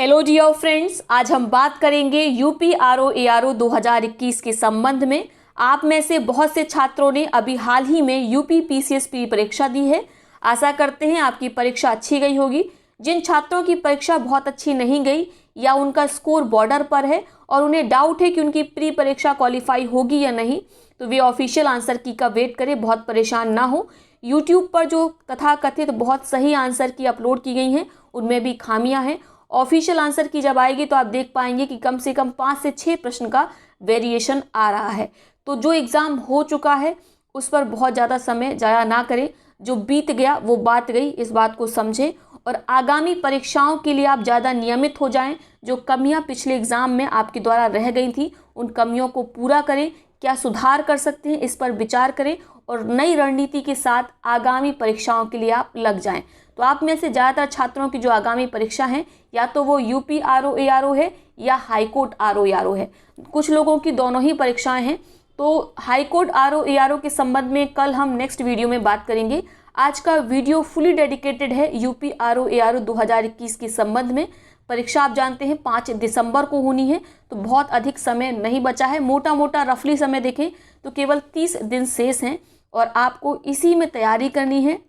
Hello dear friends, आज हम बात करेंगे यूपी आरओ एआरओ 2021 के संबंध में। आप में से बहुत से छात्रों ने अभी हाल ही में यूपी पीसीएस प्री परीक्षा दी है। आशा करते हैं आपकी परीक्षा अच्छी गई होगी। जिन छात्रों की परीक्षा बहुत अच्छी नहीं गई या उनका स्कोर बॉर्डर पर है और उन्हें डाउट है कि उनकी प्री परीक्षा क्वालिफाई होगी या नहीं, तो वे ऑफिशियल आंसर की का वेट करें, बहुत परेशान ना हो। यूट्यूब पर जो तथाकथित बहुत सही आंसर की अपलोड की गई हैं उनमें भी खामियां हैं। ऑफिशियल आंसर की जब आएगी तो आप देख पाएंगे कि कम से कम 5 से 6 प्रश्न का वेरिएशन आ रहा है। तो जो एग्ज़ाम हो चुका है उस पर बहुत ज़्यादा समय जाया ना करें। जो बीत गया वो बात गई, इस बात को समझें और आगामी परीक्षाओं के लिए आप ज़्यादा नियमित हो जाएं। जो कमियां पिछले एग्ज़ाम में आपके द्वारा रह गई थी उन कमियों को पूरा करें। क्या सुधार कर सकते हैं इस पर विचार करें और नई रणनीति के साथ आगामी परीक्षाओं के लिए आप लग जाएं। तो आप में से ज़्यादातर छात्रों की जो आगामी परीक्षा है या तो वो यूपी आरओ एआरओ है या हाईकोर्ट आरओ एआरओ है। कुछ लोगों की दोनों ही परीक्षाएं हैं। तो हाईकोर्ट आरओ एआरओ के संबंध में कल हम नेक्स्ट वीडियो में बात करेंगे। आज का वीडियो फुली डेडिकेटेड है यूपी आरओ एआरओ 2021 के संबंध में। परीक्षा आप जानते हैं 5 दिसंबर को होनी है, तो बहुत अधिक समय नहीं बचा है। मोटा मोटा रफली समय देखें तो केवल 30 दिन शेष हैं और आपको इसी में तैयारी करनी है।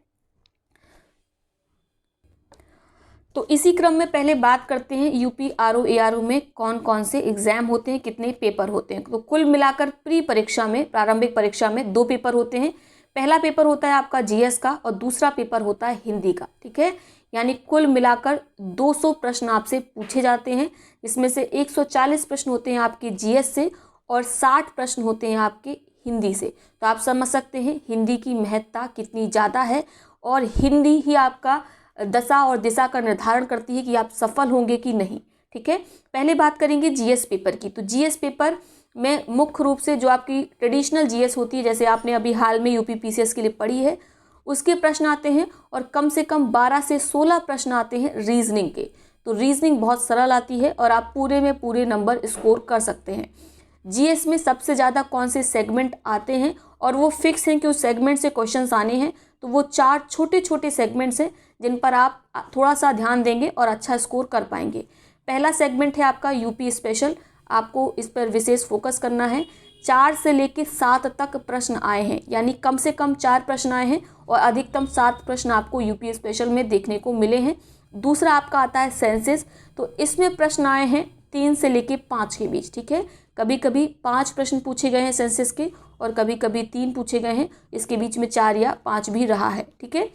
तो इसी क्रम में पहले बात करते हैं यूपी आरओ एआरओ में कौन कौन से एग्जाम होते हैं, कितने पेपर होते हैं। तो कुल मिलाकर प्री परीक्षा में, प्रारंभिक परीक्षा में 2 पेपर होते हैं। पहला पेपर होता है आपका जीएस का और दूसरा पेपर होता है हिंदी का। ठीक है, यानी कुल मिलाकर 200 प्रश्न आपसे पूछे जाते हैं, जिसमें से 140 प्रश्न होते हैं आपके जीएस से और 60 प्रश्न होते हैं आपके हिंदी से। तो आप समझ सकते हैं हिंदी की महत्ता कितनी ज़्यादा है और हिंदी ही आपका दशा और दिशा का निर्धारण करती है कि आप सफल होंगे कि नहीं। ठीक है, पहले बात करेंगे जीएस पेपर की। तो जीएस पेपर में मुख्य रूप से जो आपकी ट्रेडिशनल जीएस होती है, जैसे आपने अभी हाल में यूपी पीसीएस के लिए पढ़ी है, उसके प्रश्न आते हैं और कम से कम 12 से 16 प्रश्न आते हैं रीजनिंग के। तो रीजनिंग बहुत सरल आती है और आप पूरे में पूरे नंबर स्कोर कर सकते हैं। जीएस में सबसे ज़्यादा कौन से सेगमेंट आते हैं और वो फिक्स हैं कि उस सेगमेंट से क्वेश्चंस आने हैं। तो वो 4 छोटे छोटे सेगमेंट्स हैं जिन पर आप थोड़ा सा ध्यान देंगे और अच्छा स्कोर कर पाएंगे। पहला सेगमेंट है आपका यूपी स्पेशल। आपको इस पर विशेष फोकस करना है। 4 से लेकर 7 तक प्रश्न आए हैं, यानी कम से कम 4 प्रश्न आए हैं और अधिकतम 7 प्रश्न आपको यूपी स्पेशल में देखने को मिले हैं। दूसरा आपका आता है सेंसस। तो इसमें प्रश्न आए हैं 3 से लेकर 5 के बीच। ठीक है, कभी कभी 5 प्रश्न पूछे गए हैं सेंसस के और कभी कभी 3 पूछे गए हैं, इसके बीच में 4 या 5 भी रहा है। ठीक है,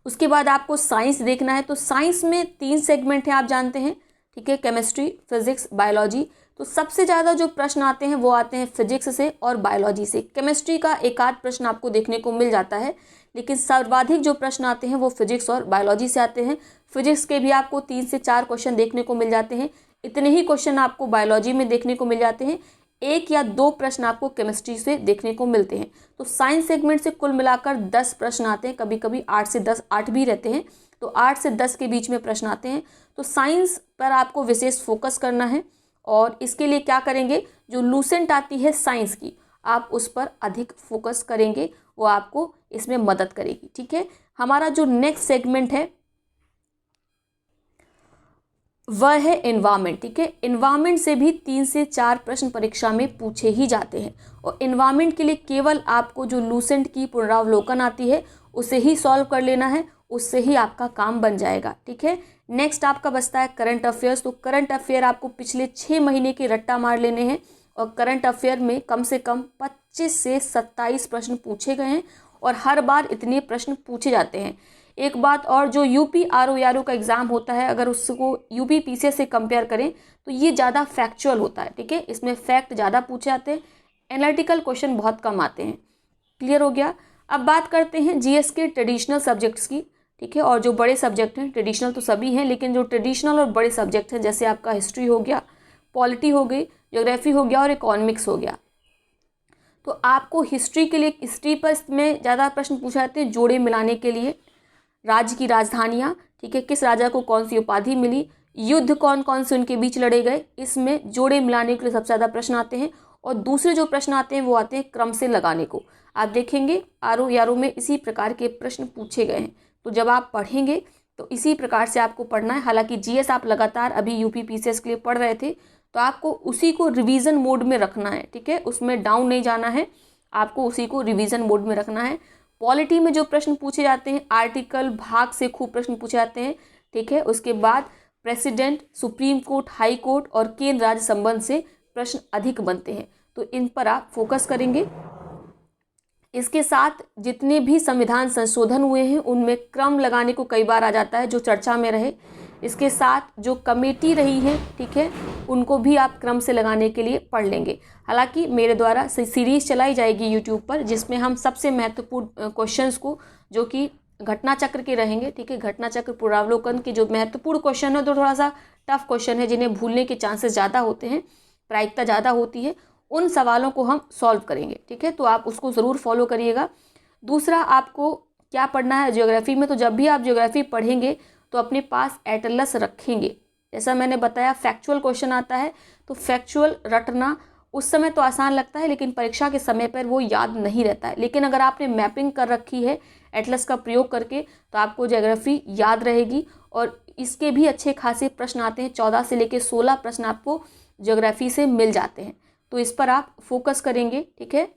उसके बाद आपको साइंस देखना है। तो साइंस में 3 सेगमेंट हैं, आप जानते हैं। ठीक है, केमिस्ट्री, फिजिक्स, बायोलॉजी। तो सबसे ज़्यादा जो प्रश्न आते हैं वो आते हैं फिजिक्स से और बायोलॉजी से। केमिस्ट्री का एक आध प्रश्न आपको देखने को मिल जाता है, लेकिन सर्वाधिक जो प्रश्न आते हैं वो फिजिक्स और बायोलॉजी से आते हैं। फिजिक्स के भी आपको 3 से 4 क्वेश्चन देखने को मिल जाते हैं। इतने ही क्वेश्चन आपको बायोलॉजी में देखने को मिल जाते हैं। 1 या 2 प्रश्न आपको केमिस्ट्री से देखने को मिलते हैं। तो साइंस सेगमेंट से कुल मिलाकर 10 प्रश्न आते हैं, कभी कभी 8 से 10, 8 भी रहते हैं। तो 8 से 10 के बीच में प्रश्न आते हैं। तो साइंस पर आपको विशेष फोकस करना है और इसके लिए क्या करेंगे, जो लूसेंट आती है साइंस की, आप उस पर अधिक फोकस करेंगे, वो आपको इसमें मदद करेगी। ठीक है, हमारा जो नेक्स्ट सेगमेंट है वह है एनवायरनमेंट। ठीक है, एनवायरनमेंट से भी 3 से 4 प्रश्न परीक्षा में पूछे ही जाते हैं और एनवायरनमेंट के लिए केवल आपको जो लूसेंट की पुनरावलोकन आती है उसे ही सॉल्व कर लेना है, उससे ही आपका काम बन जाएगा। ठीक है, नेक्स्ट आपका बचता है करंट अफेयर्स। तो करंट अफेयर आपको पिछले 6 महीने के रट्टा मार लेने हैं और करंट अफेयर में कम से कम 25 से 27 प्रश्न पूछे गए हैं और हर बार इतने प्रश्न पूछे जाते हैं। एक बात और, जो यूपी आरओ एआरओ का एग्ज़ाम होता है, अगर उसको यूपी पीसीएस से कंपेयर करें तो ये ज़्यादा फैक्चुअल होता है। ठीक है, इसमें फैक्ट ज़्यादा पूछे जाते हैं, एनालिटिकल क्वेश्चन बहुत कम आते हैं। क्लियर हो गया। अब बात करते हैं जीएस के ट्रेडिशनल सब्जेक्ट्स की। ठीक है, और जो बड़े सब्जेक्ट हैं, ट्रेडिशनल तो सभी हैं, लेकिन जो ट्रेडिशनल और बड़े सब्जेक्ट हैं, जैसे आपका हिस्ट्री हो गया, पॉलिटी हो गई, ज्योग्राफी हो गया और इकोनॉमिक्स हो गया। तो आपको हिस्ट्री के लिए, हिस्ट्री पर में ज़्यादा प्रश्न पूछे जाते हैं जोड़े मिलाने के लिए। राज्य की राजधानियाँ, ठीक है, किस राजा को कौन सी उपाधि मिली, युद्ध कौन कौन से उनके बीच लड़े गए, इसमें जोड़े मिलाने के लिए सबसे ज़्यादा प्रश्न आते हैं। और दूसरे जो प्रश्न आते हैं वो आते हैं क्रम से लगाने को। आप देखेंगे आरओ एआरओ में इसी प्रकार के प्रश्न पूछे गए हैं। तो जब आप पढ़ेंगे तो इसी प्रकार से आपको पढ़ना है। हालांकि जीएस आप लगातार अभी यूपी पीसीएस के लिए पढ़ रहे थे, तो आपको उसी को रिवीजन मोड में रखना है, ठीक है, उसमें डाउन नहीं जाना है, आपको उसी को रिवीजन मोड में रखना है। पॉलिटी में जो प्रश्न पूछे जाते हैं, आर्टिकल भाग से खूब प्रश्न पूछे जाते हैं, ठीक है। उसके बाद president, supreme court, high court और केंद्र राज्य संबंध से प्रश्न अधिक बनते हैं, तो इन पर आप फोकस करेंगे। इसके साथ जितने भी संविधान संशोधन हुए हैं उनमें क्रम लगाने को कई बार आ जाता है, जो चर्चा में रहे। इसके साथ जो कमेटी रही है, ठीक है, उनको भी आप क्रम से लगाने के लिए पढ़ लेंगे। हालांकि मेरे द्वारा सीरीज चलाई जाएगी यूट्यूब पर, जिसमें हम सबसे महत्वपूर्ण क्वेश्चंस को, जो कि घटना चक्र के रहेंगे, ठीक है, घटना चक्र पुनरावलोकन के जो महत्वपूर्ण क्वेश्चन है, तो थोड़ा सा टफ क्वेश्चन है, जिन्हें भूलने के चांसेस ज़्यादा होते हैं, प्रायिकता ज़्यादा होती है, उन सवालों को हम सॉल्व करेंगे, ठीक है। तो आप उसको ज़रूर फॉलो करिएगा। दूसरा, आपको क्या पढ़ना है ज्योग्राफी में, तो जब भी आप ज्योग्राफी पढ़ेंगे तो अपने पास एटलस रखेंगे। जैसा मैंने बताया, फैक्चुअल क्वेश्चन आता है, तो फैक्चुअल रटना उस समय तो आसान लगता है, लेकिन परीक्षा के समय पर वो याद नहीं रहता है। लेकिन अगर आपने मैपिंग कर रखी है एटलस का प्रयोग करके, तो आपको ज्योग्राफी याद रहेगी। और इसके भी अच्छे खासे प्रश्न आते हैं, 14 से लेकर 16 प्रश्न आपको ज्योग्राफी से मिल जाते हैं, तो इस पर आप फोकस करेंगे, ठीक है।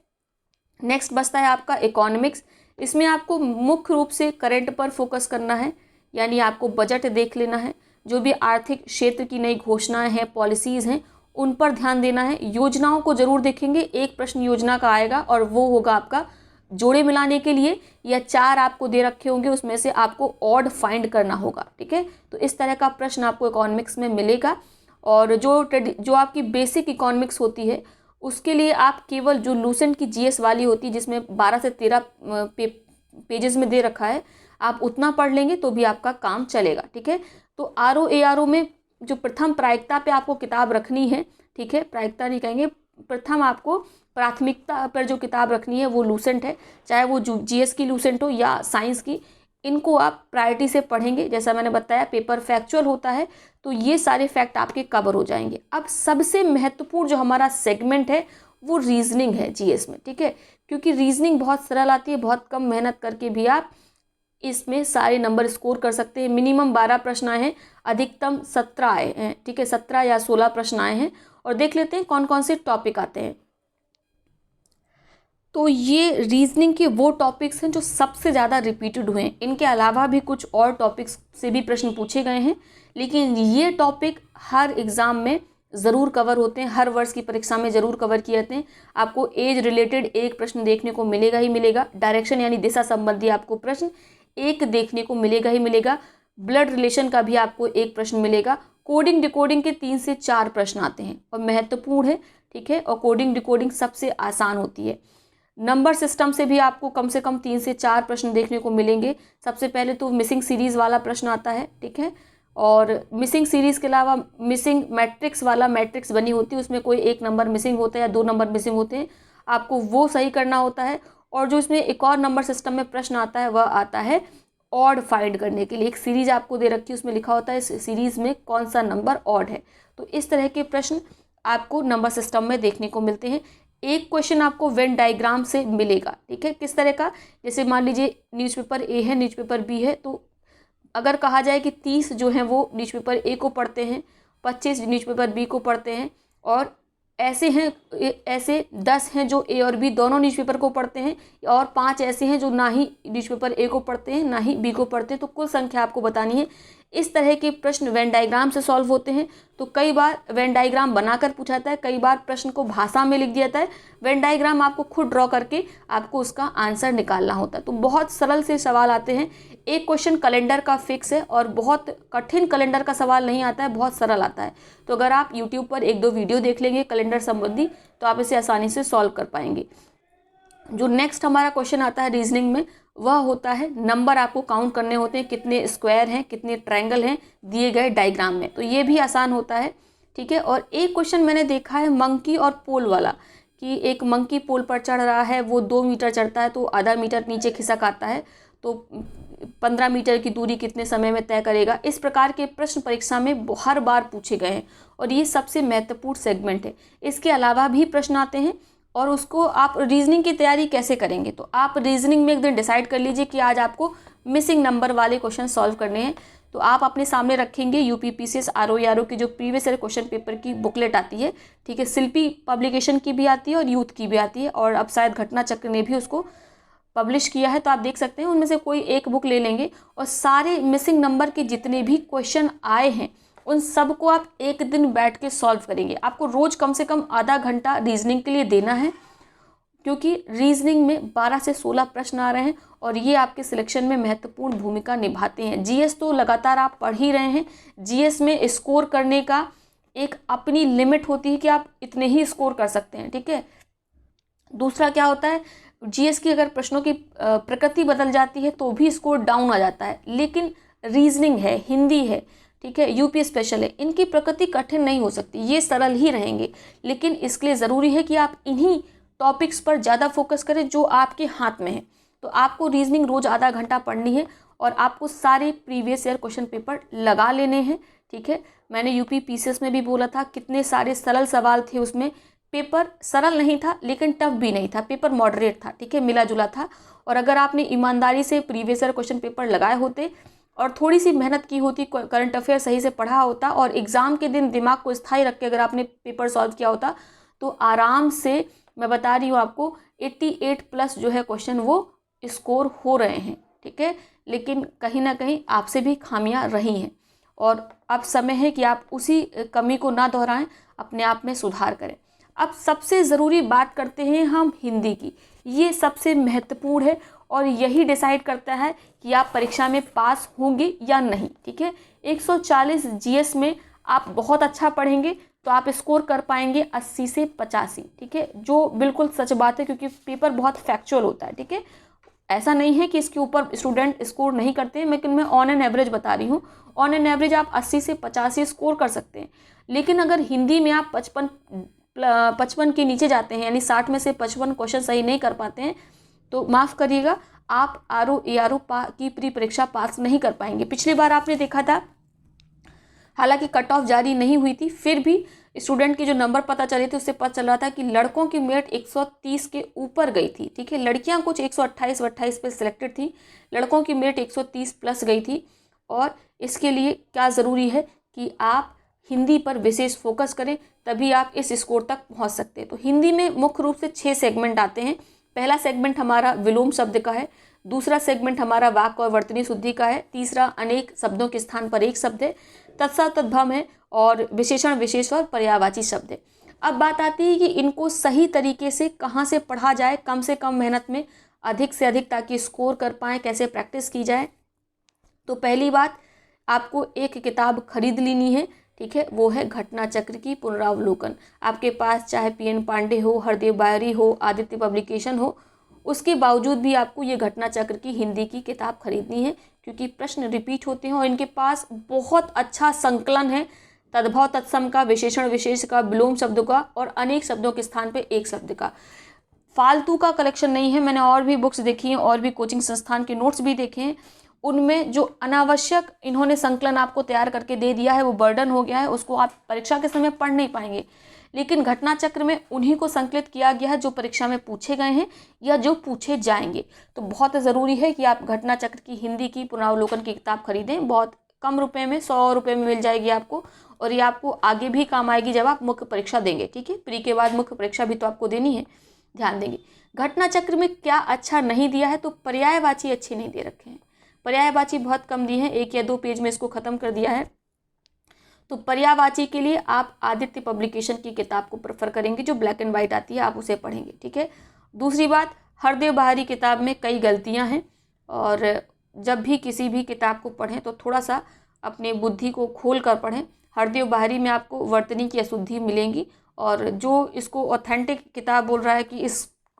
नेक्स्ट बचता है आपका इकोनॉमिक्स। इसमें आपको मुख्य रूप से करंट पर फोकस करना है, यानी आपको बजट देख लेना है, जो भी आर्थिक क्षेत्र की नई घोषणाएं हैं, पॉलिसीज़ हैं, उन पर ध्यान देना है। योजनाओं को जरूर देखेंगे, एक प्रश्न योजना का आएगा और वो होगा आपका जोड़े मिलाने के लिए, या 4 आपको दे रखे होंगे, उसमें से आपको ऑड फाइंड करना होगा, ठीक है। तो इस तरह का प्रश्न आपको इकोनॉमिक्स में मिलेगा। और जो आपकी बेसिक इकोनॉमिक्स होती है, उसके लिए आप केवल जो लूसेंट की जीएस वाली होती है, जिसमें 12 से 13 पेजेस में दे रखा है, आप उतना पढ़ लेंगे तो भी आपका काम चलेगा, ठीक है। तो आरओ एआरओ में जो प्रथम प्रायिकता पे आपको किताब रखनी है, ठीक है, प्रायिकता नहीं कहेंगे, प्रथम आपको प्राथमिकता पर जो किताब रखनी है वो लूसेंट है, चाहे वो जीएस की लूसेंट हो या साइंस की। इनको आप प्रायोरिटी से पढ़ेंगे। जैसा मैंने बताया, पेपर फैक्चुअल होता है, तो ये सारे फैक्ट आपके कवर हो जाएंगे। अब सबसे महत्वपूर्ण जो हमारा सेगमेंट है वो रीजनिंग है जीएस में, ठीक है, क्योंकि रीजनिंग बहुत सरल आती है, बहुत कम मेहनत करके भी आप इसमें सारे नंबर स्कोर कर सकते हैं। मिनिमम 12 प्रश्न आए हैं, अधिकतम 17 आए हैं, ठीक है, 17 या 16 प्रश्न आए हैं। और देख लेते हैं कौन कौन से टॉपिक आते हैं। तो ये रीजनिंग के वो टॉपिक्स हैं जो सबसे ज़्यादा रिपीटेड हुए हैं। इनके अलावा भी कुछ और टॉपिक्स से भी प्रश्न पूछे गए हैं, लेकिन ये टॉपिक हर एग्ज़ाम में ज़रूर कवर होते हैं, हर वर्ष की परीक्षा में ज़रूर कवर किए जाते हैं। आपको एज रिलेटेड एक प्रश्न देखने को मिलेगा ही मिलेगा, डायरेक्शन यानी दिशा संबंधी आपको प्रश्न एक देखने को मिलेगा ही मिलेगा, ब्लड रिलेशन का भी आपको एक प्रश्न मिलेगा। कोडिंग डिकोडिंग के 3 से 4 प्रश्न आते हैं और महत्वपूर्ण है, ठीक है, और कोडिंग डिकोडिंग सबसे आसान होती है। नंबर सिस्टम से भी आपको कम से कम 3 से 4 प्रश्न देखने को मिलेंगे। सबसे पहले तो मिसिंग सीरीज़ वाला प्रश्न आता है, ठीक है, और मिसिंग सीरीज़ के अलावा मिसिंग मैट्रिक्स वाला, मैट्रिक्स बनी होती है, उसमें कोई 1 नंबर मिसिंग होता है या 2 नंबर मिसिंग होते हैं, आपको वो सही करना होता है। और जो इसमें एक और नंबर सिस्टम में प्रश्न आता है, वह आता है ऑड फाइंड करने के लिए। एक सीरीज आपको दे रखी है, उसमें लिखा होता है इस सीरीज़ में कौन सा नंबर ऑड है। तो इस तरह के प्रश्न आपको नंबर सिस्टम में देखने को मिलते हैं। एक क्वेश्चन आपको वेन डायग्राम से मिलेगा, ठीक है, किस तरह का, जैसे मान लीजिए न्यूज़पेपर ए है, न्यूज़पेपर बी है, तो अगर कहा जाए कि 30 जो हैं वो न्यूज़पेपर ए को पढ़ते हैं, 25 न्यूज़पेपर बी को पढ़ते हैं, और ऐसे 10 हैं जो ए और बी दोनों न्यूज़पेपर को पढ़ते हैं, और 5 ऐसे हैं जो ना ही न्यूज़पेपर ए को पढ़ते हैं ना ही बी को पढ़ते हैं, तो कुल संख्या आपको बतानी है। इस तरह के प्रश्न वेन डायग्राम से सॉल्व होते हैं। तो कई बार वेन डायग्राम बनाकर पूछा जाता है, कई बार प्रश्न को भाषा में लिख दिया जाता है, वेन डायग्राम आपको खुद ड्रॉ करके आपको उसका आंसर निकालना होता है। तो बहुत सरल से सवाल आते हैं। एक क्वेश्चन कैलेंडर का फिक्स है और बहुत कठिन कैलेंडर का सवाल नहीं आता है, बहुत सरल आता है। तो अगर आप यूट्यूब पर 1-2 वीडियो देख लेंगे कैलेंडर संबंधी, तो आप इसे आसानी से सॉल्व कर पाएंगे। जो नेक्स्ट हमारा क्वेश्चन आता है रीजनिंग में, वह होता है नंबर आपको काउंट करने होते हैं, कितने स्क्वायर हैं, कितने ट्रायंगल हैं दिए गए डायग्राम में, तो ये भी आसान होता है, ठीक है। और एक क्वेश्चन मैंने देखा है मंकी और पोल वाला, कि एक मंकी पोल पर चढ़ रहा है, वो 2 मीटर चढ़ता है तो आधा मीटर नीचे खिसक आता है, तो 15 मीटर की दूरी कितने समय में तय करेगा। इस प्रकार के प्रश्न परीक्षा में हर बार पूछे गए हैं और ये सबसे महत्वपूर्ण सेगमेंट है। इसके अलावा भी प्रश्न आते हैं और उसको आप रीजनिंग की तैयारी कैसे करेंगे, तो आप रीजनिंग में एक दिन डिसाइड कर लीजिए कि आज आपको मिसिंग नंबर वाले क्वेश्चन सॉल्व करने हैं। तो आप अपने सामने रखेंगे यूपी पीसीएस आरओ की जो प्रीवियस ईयर क्वेश्चन पेपर की बुकलेट आती है, ठीक है, शिल्पी पब्लिकेशन की भी आती है और यूथ की भी आती है, और अब शायद घटना चक्र ने भी उसको पब्लिश किया है, तो आप देख सकते हैं उनमें से कोई एक बुक ले लेंगे और सारे मिसिंग नंबर के जितने भी क्वेश्चन आए हैं उन सबको आप एक दिन बैठ के सॉल्व करेंगे। आपको रोज कम से कम आधा घंटा रीजनिंग के लिए देना है, क्योंकि रीजनिंग में 12 से 16 प्रश्न आ रहे हैं और ये आपके सिलेक्शन में महत्वपूर्ण भूमिका निभाते हैं। जीएस तो लगातार आप पढ़ ही रहे हैं, जीएस में स्कोर करने का एक अपनी लिमिट होती है कि आप इतने ही स्कोर कर सकते हैं, ठीक है। दूसरा क्या होता है, जीएस की अगर प्रश्नों की प्रकृति बदल जाती है तो भी स्कोर डाउन आ जाता है, लेकिन रीजनिंग है, हिंदी है, ठीक है, यूपी स्पेशल है, इनकी प्रकृति कठिन नहीं हो सकती, ये सरल ही रहेंगे। लेकिन इसके लिए ज़रूरी है कि आप इन्हीं टॉपिक्स पर ज़्यादा फोकस करें जो आपके हाथ में है। तो आपको रीजनिंग रोज़ आधा घंटा पढ़नी है और आपको सारे प्रीवियस ईयर क्वेश्चन पेपर लगा लेने हैं, ठीक है। मैंने यूपी पीसीएस में भी बोला था कितने सारे सरल सवाल थे उसमें, पेपर सरल नहीं था लेकिन टफ भी नहीं था, पेपर मॉडरेट था, ठीक है, मिला जुला था। और अगर आपने ईमानदारी से प्रीवियस ईयर क्वेश्चन पेपर लगाए होते और थोड़ी सी मेहनत की होती, करंट अफेयर सही से पढ़ा होता और एग्ज़ाम के दिन दिमाग को स्थायी रख के अगर आपने पेपर सॉल्व किया होता, तो आराम से, मैं बता रही हूँ आपको, 88 प्लस जो है क्वेश्चन वो स्कोर हो रहे हैं, ठीक है। लेकिन कहीं ना कहीं आपसे भी खामियां रही हैं और अब समय है कि आप उसी कमी को ना दोहराएं, अपने आप में सुधार करें। अब सबसे ज़रूरी बात करते हैं हम हिंदी की, ये सबसे महत्वपूर्ण है और यही डिसाइड करता है कि आप परीक्षा में पास होंगे या नहीं, ठीक है। 140 जीएस में आप बहुत अच्छा पढ़ेंगे तो आप स्कोर कर पाएंगे 80 से 85, ठीक है, जो बिल्कुल सच बात है क्योंकि पेपर बहुत फैक्चुअल होता है, ठीक है। ऐसा नहीं है कि इसके ऊपर स्टूडेंट स्कोर नहीं करते हैं, लेकिन मैं ऑन एन एवरेज बता रही हूँ, ऑन एन एवरेज आप 80 से 85 स्कोर कर सकते हैं। लेकिन अगर हिंदी में आप 55 के नीचे जाते हैं, यानी 60 में से 55 क्वेश्चन सही नहीं कर पाते हैं, तो माफ़ करिएगा, आप आरओ की प्री परीक्षा पास नहीं कर पाएंगे। पिछली बार आपने देखा था, हालांकि कट ऑफ जारी नहीं हुई थी, फिर भी स्टूडेंट के जो नंबर पता चले थे उससे पता चल रहा था कि लड़कों की मेरिट 130 के ऊपर गई थी, ठीक है। लड़कियां कुछ 128 पे सिलेक्टेड थी, लड़कों की मेरिट 130 प्लस गई थी। और इसके लिए क्या ज़रूरी है कि आप हिंदी पर विशेष फोकस करें, तभी आप इस स्कोर तक पहुंच सकते हैं। तो हिंदी में मुख्य रूप से 6 सेगमेंट आते हैं। पहला सेगमेंट हमारा विलोम शब्द का है, दूसरा सेगमेंट हमारा वाक्य और वर्तनी शुद्धि का है, तीसरा अनेक शब्दों के स्थान पर एक शब्द है, तत्सम तद्भव है, और विशेषण विशेष और पर्यायवाची शब्द है। अब बात आती है कि इनको सही तरीके से कहाँ से पढ़ा जाए, कम से कम मेहनत में अधिक से अधिक, ताकि स्कोर कर पाएँ, कैसे प्रैक्टिस की जाए। तो पहली बात, आपको एक किताब खरीद लेनी है, ठीक है, वो है घटना चक्र की पुनरावलोकन। आपके पास चाहे पीएन पांडे हो, हरदेव बायरी हो, आदित्य पब्लिकेशन हो, उसके बावजूद भी आपको ये घटना चक्र की हिंदी की किताब खरीदनी है, क्योंकि प्रश्न रिपीट होते हैं और इनके पास बहुत अच्छा संकलन है, तद्भव तत्सम का, विशेषण विशेष का, विलोम शब्दों का और अनेक शब्दों के स्थान पे एक शब्द का। फालतू का कलेक्शन नहीं है। मैंने और भी बुक्स देखी हैं और भी कोचिंग संस्थान के नोट्स भी देखे हैं, उनमें जो अनावश्यक इन्होंने संकलन आपको तैयार करके दे दिया है वो बर्डन हो गया है, उसको आप परीक्षा के समय पढ़ नहीं पाएंगे। लेकिन घटना चक्र में उन्हीं को संकलित किया गया है जो परीक्षा में पूछे गए हैं या जो पूछे जाएंगे। तो बहुत ज़रूरी है कि आप घटना चक्र की हिंदी की पुनरावलोकन की किताब खरीदें, बहुत कम रुपए में, 100 रुपये में मिल जाएगी आपको, और ये आपको आगे भी काम आएगी जब आप मुख्य परीक्षा देंगे, ठीक है। प्री के बाद मुख्य परीक्षा भी तो आपको देनी है, ध्यान देंगे। घटना चक्र में क्या अच्छा नहीं दिया है, तो पर्यायवाची अच्छे नहीं दे रखे हैं, पर्यायवाची बहुत कम दी है, 1 या 2 पेज में इसको ख़त्म कर दिया है। तो पर्यायवाची के लिए आप आदित्य पब्लिकेशन की किताब को प्रेफर करेंगे, जो ब्लैक एंड वाइट आती है, आप उसे पढ़ेंगे, ठीक है। दूसरी बात, हरदेव बाहरी किताब में कई गलतियां हैं, और जब भी किसी भी किताब को पढ़ें तो थोड़ा सा अपने बुद्धि को खोल कर पढ़ें। हरदेव बाहरी में आपको वर्तनी की अशुद्धि मिलेंगी, और जो इसको ऑथेंटिक किताब बोल रहा है कि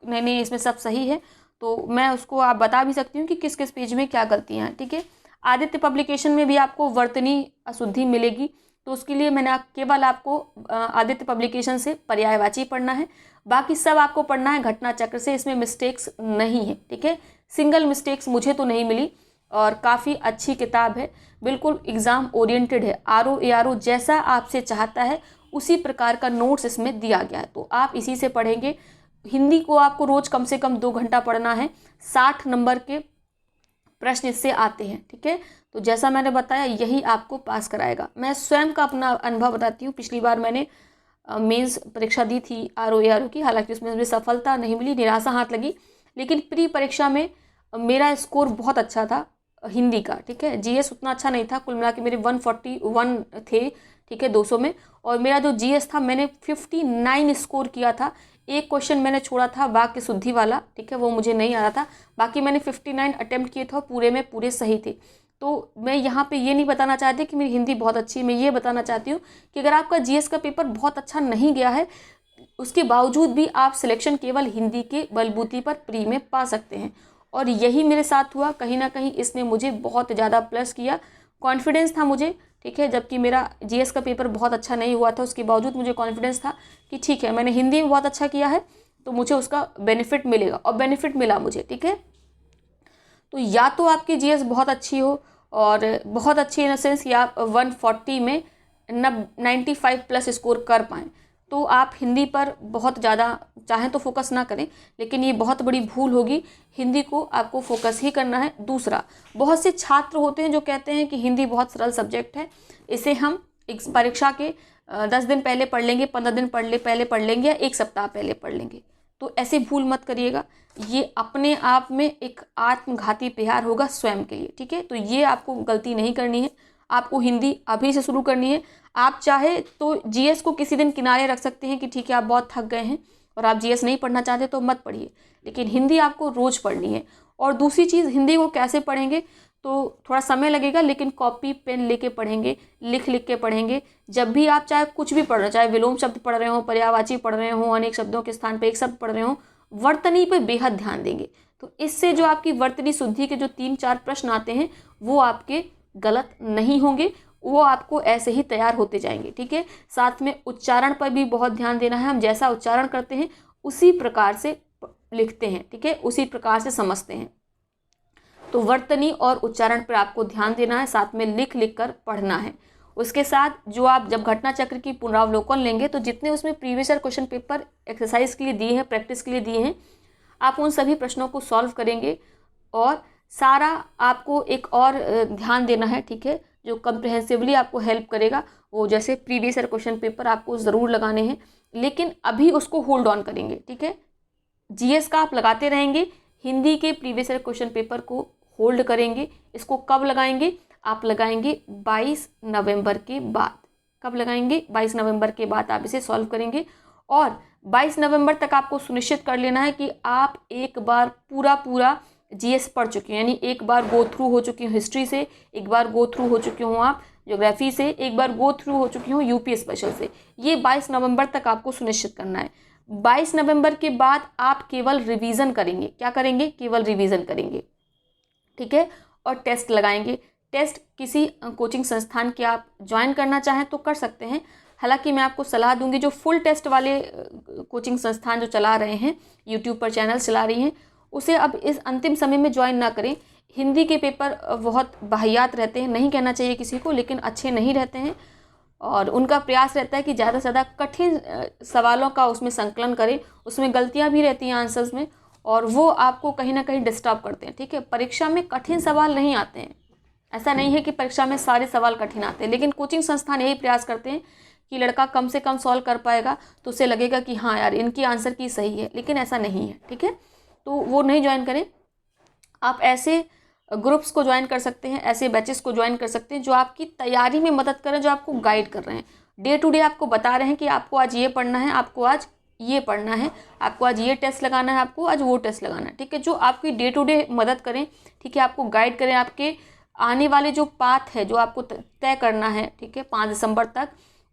नहीं इसमें सब सही है, तो मैं उसको आप बता भी सकती हूँ कि किस किस पेज में क्या गलतियाँ हैं, ठीक है। आदित्य पब्लिकेशन में भी आपको वर्तनी अशुद्धि मिलेगी, तो उसके लिए मैंने केवल आपको आदित्य पब्लिकेशन से पर्यायवाची पढ़ना है, बाकी सब आपको पढ़ना है घटना चक्र से, इसमें मिस्टेक्स नहीं है, ठीक है। सिंगल मिस्टेक्स मुझे तो नहीं मिली, और काफ़ी अच्छी किताब है, बिल्कुल एग्ज़ाम ओरिएंटेड है। आरओ जैसा आपसे चाहता है उसी प्रकार का नोट्स इसमें दिया गया है, तो आप इसी से पढ़ेंगे। हिंदी को आपको रोज़ कम से कम 2 घंटा पढ़ना है। 60 नंबर के प्रश्न इससे आते हैं। ठीक है, तो जैसा मैंने बताया यही आपको पास कराएगा। मैं स्वयं का अपना अनुभव बताती हूँ। पिछली बार मैंने मेंस परीक्षा दी थी RO की, हालांकि उसमें मुझे सफलता नहीं मिली, निराशा हाथ लगी, लेकिन प्री परीक्षा में मेरा स्कोर बहुत अच्छा था हिंदी का। ठीक है, GS उतना अच्छा नहीं था, कुल मिला के मेरे 141 थे। ठीक है, 200 में, और मेरा जो GS था मैंने 59 स्कोर किया था। एक क्वेश्चन मैंने छोड़ा था वाक्य शुद्धि वाला, ठीक है, वो मुझे नहीं आ रहा था, बाकी मैंने 59 अटेम्प्ट किए थे, पूरे में पूरे सही थे। तो मैं यहाँ पे ये नहीं बताना चाहती कि मेरी हिंदी बहुत अच्छी है, मैं ये बताना चाहती हूँ कि अगर आपका GS का पेपर बहुत अच्छा नहीं गया है, उसके बावजूद भी आप सिलेक्शन केवल हिंदी के बलबूते पर प्री में पा सकते हैं, और यही मेरे साथ हुआ। कहीं ना कहीं इसने मुझे बहुत ज़्यादा प्लस किया, कॉन्फिडेंस था मुझे। ठीक है, जबकि मेरा GS का पेपर बहुत अच्छा नहीं हुआ था, उसके बावजूद मुझे कॉन्फिडेंस था कि ठीक है, मैंने हिंदी में बहुत अच्छा किया है तो मुझे उसका बेनिफिट मिलेगा, और बेनिफिट मिला मुझे। ठीक है, तो या तो आपकी GS बहुत अच्छी हो, और बहुत अच्छी इन द सेंस कि आप 140 में 95 प्लस स्कोर कर पाएँ, तो आप हिंदी पर बहुत ज़्यादा चाहें तो फोकस ना करें, लेकिन ये बहुत बड़ी भूल होगी। हिंदी को आपको फोकस ही करना है। दूसरा, बहुत से छात्र होते हैं जो कहते हैं कि हिंदी बहुत सरल सब्जेक्ट है, इसे हम एक परीक्षा के 10 दिन पहले पढ़ लेंगे, 15 दिन पहले पढ़ लेंगे, या 1 सप्ताह पहले पढ़ लेंगे। तो ऐसी भूल मत करिएगा, ये अपने आप में एक आत्मघाती प्रहार होगा स्वयं के लिए। ठीक है, तो ये आपको गलती नहीं करनी है, आपको हिंदी अभी से शुरू करनी है। आप चाहे तो GS को किसी दिन किनारे रख सकते हैं कि ठीक है आप बहुत थक गए हैं और आप GS नहीं पढ़ना चाहते तो मत पढ़िए, लेकिन हिंदी आपको रोज़ पढ़नी है। और दूसरी चीज़, हिंदी को कैसे पढ़ेंगे, तो थोड़ा समय लगेगा, लेकिन कॉपी पेन लेके पढ़ेंगे, लिख लिख के पढ़ेंगे। जब भी आप चाहे कुछ भी पढ़ रहे हो, चाहे विलोम शब्द पढ़ रहे हो, पर्यायवाची पढ़ रहे हो, अनेक शब्दों के स्थान पर एक शब्द पढ़ रहे हो, वर्तनी पे बेहद ध्यान देंगे। तो इससे जो आपकी वर्तनी शुद्धि के जो 3-4 प्रश्न आते हैं वो आपके गलत नहीं होंगे, वो आपको ऐसे ही तैयार होते जाएंगे। ठीक है, साथ में उच्चारण पर भी बहुत ध्यान देना है। हम जैसा उच्चारण करते हैं उसी प्रकार से लिखते हैं। ठीक है, उसी प्रकार से समझते हैं। तो वर्तनी और उच्चारण पर आपको ध्यान देना है, साथ में लिख लिख कर पढ़ना है। उसके साथ जो आप जब घटना चक्र की पुनरावलोकन लेंगे तो जितने उसमें previous year question paper exercise के लिए दिए हैं, प्रैक्टिस के लिए दिए हैं, आप उन सभी प्रश्नों को सॉल्व करेंगे। और सारा आपको एक और ध्यान देना है, ठीक है, जो कंप्रिहेंसिवली आपको हेल्प करेगा, वो जैसे प्रीवियस ईयर क्वेश्चन पेपर आपको ज़रूर लगाने हैं, लेकिन अभी उसको होल्ड ऑन करेंगे। ठीक है, GS का आप लगाते रहेंगे, हिंदी के प्रीवियस ईयर क्वेश्चन पेपर को होल्ड करेंगे। इसको कब लगाएंगे? आप लगाएंगे 22 नवंबर के बाद। कब लगाएंगे? 22 नवंबर के बाद आप इसे सॉल्व करेंगे, और 22 नवंबर तक आपको सुनिश्चित कर लेना है कि आप एक बार पूरा GS पढ़ चुके हैं, यानी एक बार गो थ्रू हो चुकी हूँ हिस्ट्री से, एक बार गो थ्रू हो चुकी हूँ आप ज्योग्राफी से, एक बार गो थ्रू हो चुकी हूँ UP स्पेशल से। ये 22 नवंबर तक आपको सुनिश्चित करना है। 22 नवंबर के बाद आप केवल रिवीजन करेंगे। क्या करेंगे? केवल रिवीजन करेंगे। ठीक है, और टेस्ट लगाएंगे। टेस्ट किसी कोचिंग संस्थान के आप ज्वाइन करना चाहें तो कर सकते हैं, हालांकि मैं आपको सलाह दूंगी जो फुल टेस्ट वाले कोचिंग संस्थान जो चला रहे हैं, यूट्यूब पर चैनल चला रही हैं, उसे अब इस अंतिम समय में ज्वाइन ना करें। हिंदी के पेपर बहुत वाहियात रहते हैं, नहीं कहना चाहिए किसी को, लेकिन अच्छे नहीं रहते हैं, और उनका प्रयास रहता है कि ज़्यादा से ज़्यादा कठिन सवालों का उसमें संकलन करें। उसमें गलतियाँ भी रहती हैं आंसर्स में, और वो आपको कहीं ना कहीं डिस्टर्ब करते हैं। ठीक है, परीक्षा में कठिन सवाल नहीं आते हैं, ऐसा नहीं है कि परीक्षा में सारे सवाल कठिन आते हैं, लेकिन कोचिंग संस्थान यही प्रयास करते हैं कि लड़का कम से कम सॉल्व कर पाएगा तो उसे लगेगा कि हाँ यार इनकी आंसर की सही है, लेकिन ऐसा नहीं है। ठीक है, तो वो नहीं ज्वाइन करें। आप ऐसे ग्रुप्स को ज्वाइन कर सकते हैं, ऐसे बैचेस को ज्वाइन कर सकते हैं जो आपकी तैयारी में मदद करें, जो आपको गाइड कर रहे हैं, डे टू डे आपको बता रहे हैं कि आपको आज ये पढ़ना है, आपको आज ये पढ़ना है, आपको आज ये टेस्ट लगाना है, आपको आज वो टेस्ट लगाना है। ठीक है, जो आपकी डे टू डे मदद करें, ठीक है, आपको गाइड करें, आपके आने वाले जो पाथ है जो आपको तय करना है, ठीक है, 5 दिसंबर तक,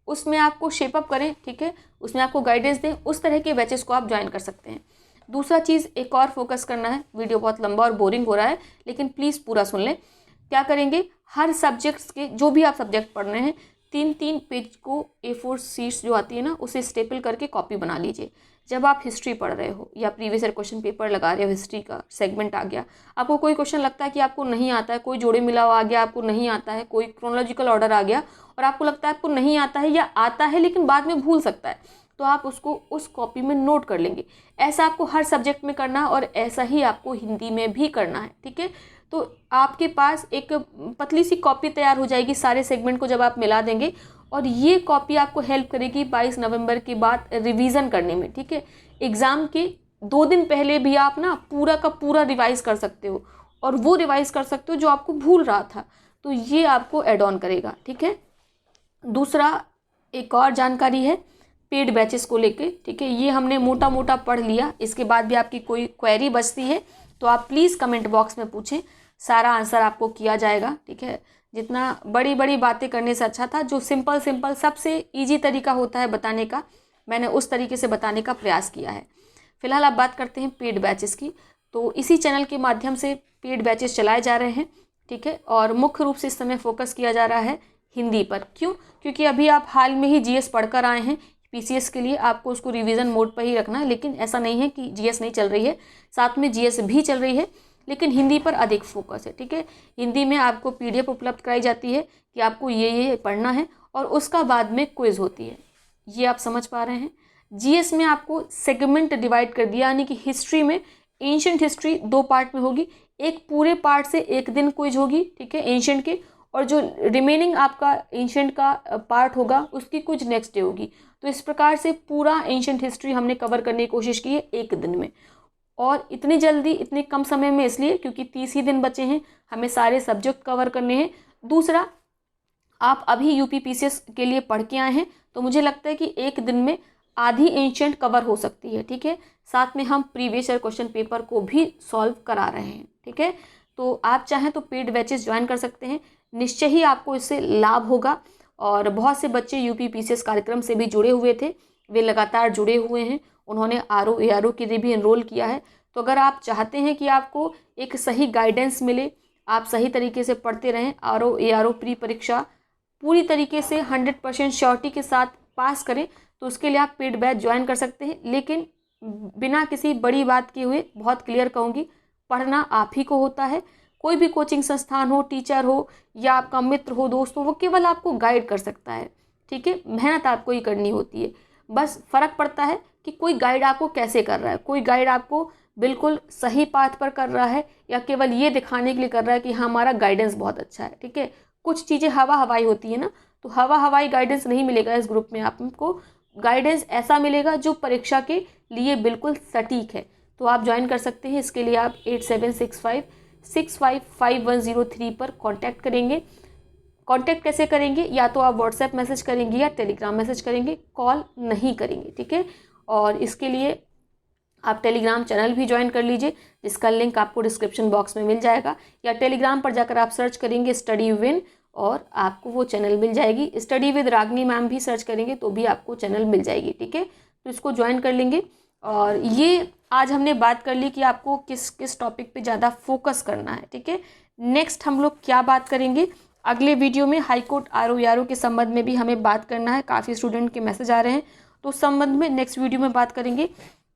उसमें आपको शेपअप करें। ठीक है, उसमें आपको गाइडेंस दें, उस तरह के बैचेस को आप ज्वाइन कर सकते हैं। दूसरा चीज़ एक और फोकस करना है, वीडियो बहुत लंबा और बोरिंग हो रहा है लेकिन प्लीज़ पूरा सुन लें। क्या करेंगे? हर सब्जेक्ट्स के जो भी आप सब्जेक्ट पढ़ रहे हैं, 3-3 पेज को A4 शीट्स जो आती है ना, उसे स्टेपल करके कॉपी बना लीजिए। जब आप हिस्ट्री पढ़ रहे हो या प्रीवियस ईयर क्वेश्चन पेपर लगा रहे हो, हिस्ट्री का सेगमेंट आ गया, आपको कोई क्वेश्चन लगता है कि आपको नहीं आता है, कोई जोड़े मिलाव आ गया आपको नहीं आता है, कोई क्रोनोलॉजिकल ऑर्डर आ गया और आपको लगता है आपको नहीं आता है या आता है लेकिन बाद में भूल सकता है, तो आप उसको उस कॉपी में नोट कर लेंगे। ऐसा आपको हर सब्जेक्ट में करना है और ऐसा ही आपको हिंदी में भी करना है। ठीक है, तो आपके पास एक पतली सी कॉपी तैयार हो जाएगी सारे सेगमेंट को जब आप मिला देंगे, और ये कॉपी आपको हेल्प करेगी 22 नवंबर के बाद रिवीजन करने में, ठीक है। एग्ज़ाम के 2 दिन पहले भी आप ना पूरा का पूरा रिवाइज कर सकते हो, और वो रिवाइज कर सकते हो जो आपको भूल रहा था, तो ये आपको ऐड ऑन करेगा, ठीक है। दूसरा एक और जानकारी है पेड बैचेस को लेके, ठीक है। ये हमने मोटा मोटा पढ़ लिया, इसके बाद भी आपकी कोई क्वेरी बचती है तो आप प्लीज़ कमेंट बॉक्स में पूछें, सारा आंसर आपको किया जाएगा, ठीक है। जितना बड़ी बड़ी बातें करने से अच्छा था जो सिंपल सिंपल सबसे ईजी तरीका होता है बताने का, मैंने उस तरीके से बताने का प्रयास किया है। फिलहाल आप बात करते हैं पेड बैचेस की। तो इसी चैनल के माध्यम से पेड बैचेस चलाए जा रहे हैं, ठीक है, और मुख्य रूप से इस समय फोकस किया जा रहा है हिंदी पर। क्यों? क्योंकि अभी आप हाल में ही जीएस पढ़कर आए हैं, पीसीएस के लिए आपको उसको रिवीजन मोड पर ही रखना है, लेकिन ऐसा नहीं है कि जीएस नहीं चल रही है, साथ में जीएस भी चल रही है, लेकिन हिंदी पर अधिक फोकस है, ठीक है। हिंदी में आपको पीडीएफ उपलब्ध कराई जाती है कि आपको ये पढ़ना है, और उसका बाद में क्विज होती है, ये आप समझ पा रहे हैं। जीएस में आपको सेगमेंट डिवाइड कर दिया, यानी कि हिस्ट्री में एंशिएंट हिस्ट्री 2 पार्ट में होगी, एक पूरे पार्ट से एक दिन क्विज होगी, ठीक है, एंशिएंट के, और जो रिमेनिंग आपका एंशिएंट का पार्ट होगा उसकी कुछ नेक्स्ट डे होगी। तो इस प्रकार से पूरा एंशिएंट हिस्ट्री हमने कवर करने की कोशिश की है एक दिन में, और इतनी जल्दी इतने कम समय में इसलिए क्योंकि 30 ही दिन बचे हैं, हमें सारे सब्जेक्ट कवर करने हैं। दूसरा, आप अभी यूपी पीसीएस के लिए पढ़ के आए हैं, तो मुझे लगता है कि एक दिन में आधी एंशिएंट कवर हो सकती है, ठीक है। साथ में हम प्रीवियस ईयर क्वेश्चन पेपर को भी सॉल्व करा रहे हैं, ठीक है। तो आप चाहें तो पेड बैचेस ज्वाइन कर सकते हैं, निश्चय ही आपको इससे लाभ होगा। और बहुत से बच्चे यूपी पीसीएस कार्यक्रम से भी जुड़े हुए थे, वे लगातार जुड़े हुए हैं, उन्होंने आरओ एआरओ के लिए भी एनरोल किया है। तो अगर आप चाहते हैं कि आपको एक सही गाइडेंस मिले, आप सही तरीके से पढ़ते रहें, आरओ एआरओ प्री परीक्षा पूरी तरीके से 100% श्योरिटी के साथ पास करें, तो उसके लिए आप पेड बैच ज्वाइन कर सकते हैं। लेकिन बिना किसी बड़ी बात किए हुए बहुत क्लियर कहूँगी, पढ़ना आप ही को होता है। कोई भी कोचिंग संस्थान हो, टीचर हो, या आपका मित्र हो, दोस्त हो, वो केवल आपको गाइड कर सकता है, ठीक है। मेहनत आपको ही करनी होती है, बस फ़र्क पड़ता है कि कोई गाइड आपको कैसे कर रहा है। कोई गाइड आपको बिल्कुल सही पाथ पर कर रहा है, या केवल ये दिखाने के लिए कर रहा है कि हाँ हमारा गाइडेंस बहुत अच्छा है, ठीक है। कुछ चीज़ें हवा हवाई होती है ना, तो हवा हवाई गाइडेंस नहीं मिलेगा इस ग्रुप में। आपको गाइडेंस ऐसा मिलेगा जो परीक्षा के लिए बिल्कुल सटीक है। तो आप ज्वाइन कर सकते हैं, इसके लिए आप 8765655103 पर कांटेक्ट करेंगे। कांटेक्ट कैसे करेंगे? या तो आप व्हाट्सएप मैसेज करेंगे या टेलीग्राम मैसेज करेंगे, कॉल नहीं करेंगे, ठीक है। और इसके लिए आप टेलीग्राम चैनल भी ज्वाइन कर लीजिए, जिसका लिंक आपको डिस्क्रिप्शन बॉक्स में मिल जाएगा, या टेलीग्राम पर जाकर आप सर्च करेंगे स्टडी विन और आपको वो चैनल मिल जाएगी। स्टडी विद रागनी मैम भी सर्च करेंगे तो भी आपको चैनल मिल जाएगी, ठीक है। तो इसको ज्वाइन कर लेंगे। और ये आज हमने बात कर ली कि आपको किस किस टॉपिक पे ज़्यादा फोकस करना है, ठीक है। नेक्स्ट हम लोग क्या बात करेंगे अगले वीडियो में, हाईकोर्ट आरओ एआरओ के संबंध में भी हमें बात करना है। काफ़ी स्टूडेंट के मैसेज आ रहे हैं, तो उस संबंध में नेक्स्ट वीडियो में बात करेंगे।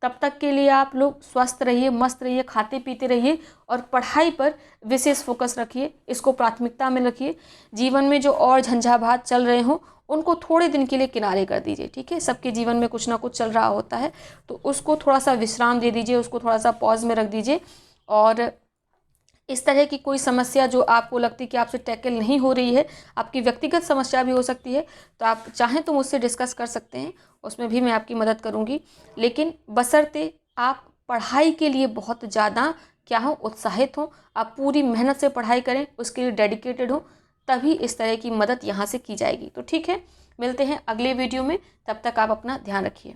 तब तक के लिए आप लोग स्वस्थ रहिए, मस्त रहिए, खाते पीते रहिए, और पढ़ाई पर विशेष फोकस रखिए, इसको प्राथमिकता में रखिए। जीवन में जो और झंझावात चल रहे हों उनको थोड़े दिन के लिए किनारे कर दीजिए, ठीक है। सबके जीवन में कुछ ना कुछ चल रहा होता है, तो उसको थोड़ा सा विश्राम दे दीजिए, उसको थोड़ा सा पॉज में रख दीजिए। और इस तरह की कोई समस्या जो आपको लगती है कि आपसे टैकल नहीं हो रही है, आपकी व्यक्तिगत समस्या भी हो सकती है, तो आप चाहें तो मुझसे डिस्कस कर सकते हैं, उसमें भी मैं आपकी मदद करूंगी। लेकिन बशर्ते आप पढ़ाई के लिए बहुत ज़्यादा क्या हो, उत्साहित हो, आप पूरी मेहनत से पढ़ाई करें, उसके लिए डेडिकेटेड हो, तभी इस तरह की मदद यहाँ से की जाएगी। तो ठीक है, मिलते हैं अगले वीडियो में, तब तक आप अपना ध्यान रखिए।